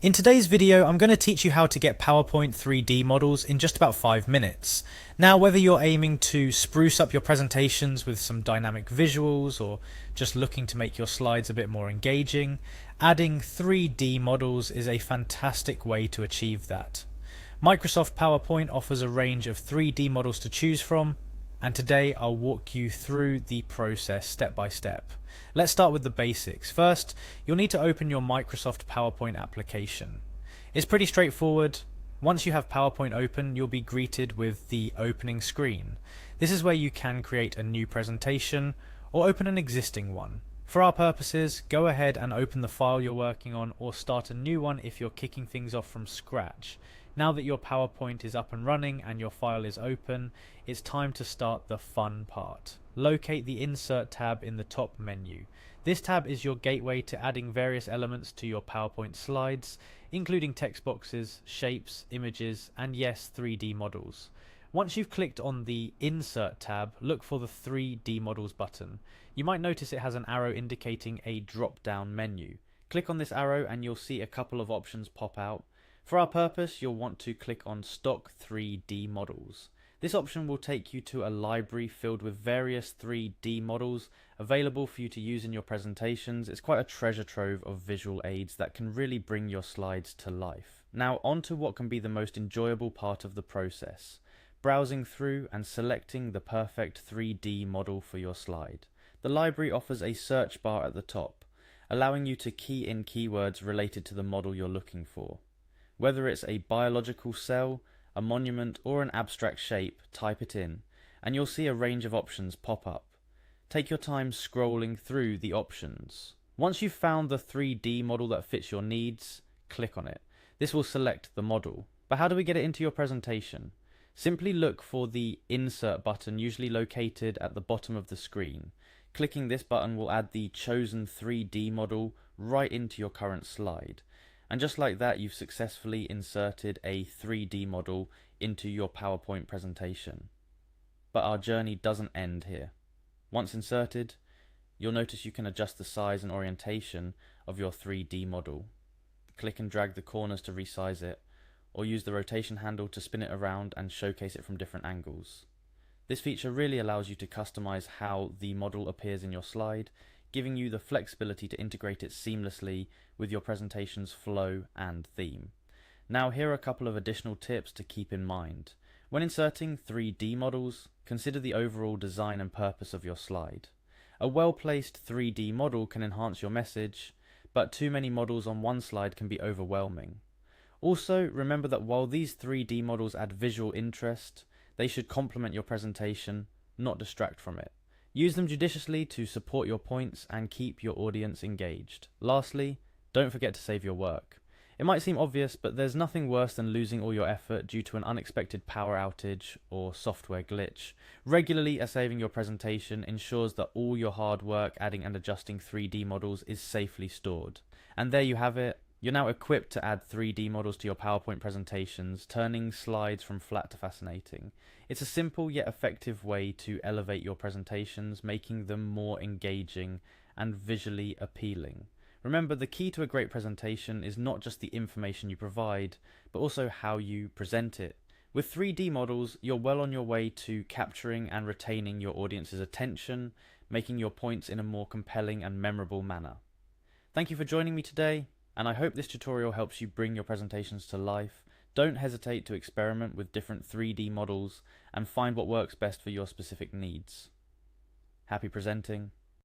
In today's video, I'm going to teach you how to get PowerPoint 3D models in just about 5 minutes. Now, whether you're aiming to spruce up your presentations with some dynamic visuals or just looking to make your slides a bit more engaging, adding 3D models is a fantastic way to achieve that. Microsoft PowerPoint offers a range of 3D models to choose from, and today I'll walk you through the process step by step. Let's start with the basics. First, you'll need to open your Microsoft PowerPoint application. It's pretty straightforward. Once you have PowerPoint open, you'll be greeted with the opening screen. This is where you can create a new presentation or open an existing one. For our purposes, go ahead and open the file you're working on or start a new one if you're kicking things off from scratch. Now that your PowerPoint is up and running and your file is open, it's time to start the fun part. Locate the Insert tab in the top menu. This tab is your gateway to adding various elements to your PowerPoint slides, including text boxes, shapes, images, and yes, 3D models. Once you've clicked on the Insert tab, look for the 3D Models button. You might notice it has an arrow indicating a drop-down menu. Click on this arrow and you'll see a couple of options pop out. For our purpose, you'll want to click on Stock 3D Models. This option will take you to a library filled with various 3D models available for you to use in your presentations. It's quite a treasure trove of visual aids that can really bring your slides to life. Now on to what can be the most enjoyable part of the process. Browsing through and selecting the perfect 3D model for your slide. The library offers a search bar at the top, allowing you to key in keywords related to the model you're looking for. Whether it's a biological cell, a monument, or an abstract shape, type it in, and you'll see a range of options pop up. Take your time scrolling through the options. Once you've found the 3D model that fits your needs, click on it. This will select the model. But how do we get it into your presentation? Simply look for the Insert button, usually located at the bottom of the screen. Clicking this button will add the chosen 3D model right into your current slide. And just like that, you've successfully inserted a 3D model into your PowerPoint presentation. But our journey doesn't end here. Once inserted, you'll notice you can adjust the size and orientation of your 3D model. Click and drag the corners to resize it, or use the rotation handle to spin it around and showcase it from different angles. This feature really allows you to customize how the model appears in your slide, giving you the flexibility to integrate it seamlessly with your presentation's flow and theme. Now here are a couple of additional tips to keep in mind. When inserting 3D models, consider the overall design and purpose of your slide. A well-placed 3D model can enhance your message, but too many models on one slide can be overwhelming. Also, remember that while these 3D models add visual interest, they should complement your presentation, not distract from it. Use them judiciously to support your points and keep your audience engaged. Lastly, don't forget to save your work. It might seem obvious, but there's nothing worse than losing all your effort due to an unexpected power outage or software glitch. Regularly saving your presentation ensures that all your hard work adding and adjusting 3D models is safely stored. And there you have it. You're now equipped to add 3D models to your PowerPoint presentations, turning slides from flat to fascinating. It's a simple yet effective way to elevate your presentations, making them more engaging and visually appealing. Remember, the key to a great presentation is not just the information you provide, but also how you present it. With 3D models, you're well on your way to capturing and retaining your audience's attention, making your points in a more compelling and memorable manner. Thank you for joining me today, and I hope this tutorial helps you bring your presentations to life. Don't hesitate to experiment with different 3D models and find what works best for your specific needs. Happy presenting.